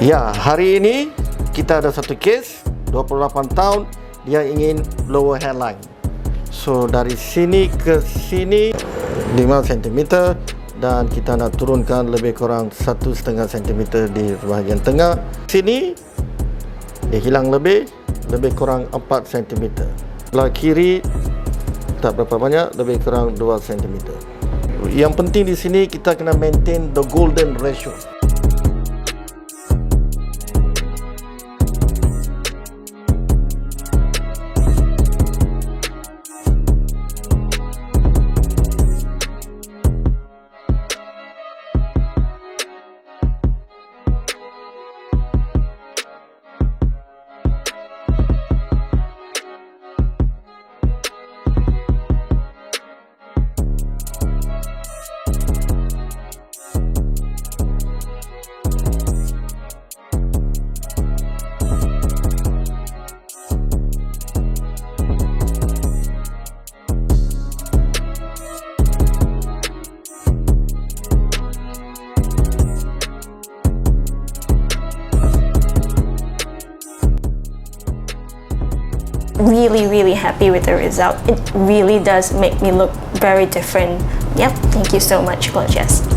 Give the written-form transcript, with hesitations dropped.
Ya, hari ini kita ada satu kes 28 tahun, dia ingin lower hairline. So dari sini ke sini 5 cm dan kita nak turunkan lebih kurang 1,5 cm di bahagian tengah. Sini dia hilang lebih kurang 4 cm. Belah kiri tak berapa banyak, lebih kurang 2 cm. Yang penting di sini kita kena maintain the golden ratio. Really happy with the result. It really does make me look very different. Yep, thank you so much, GLOJAS.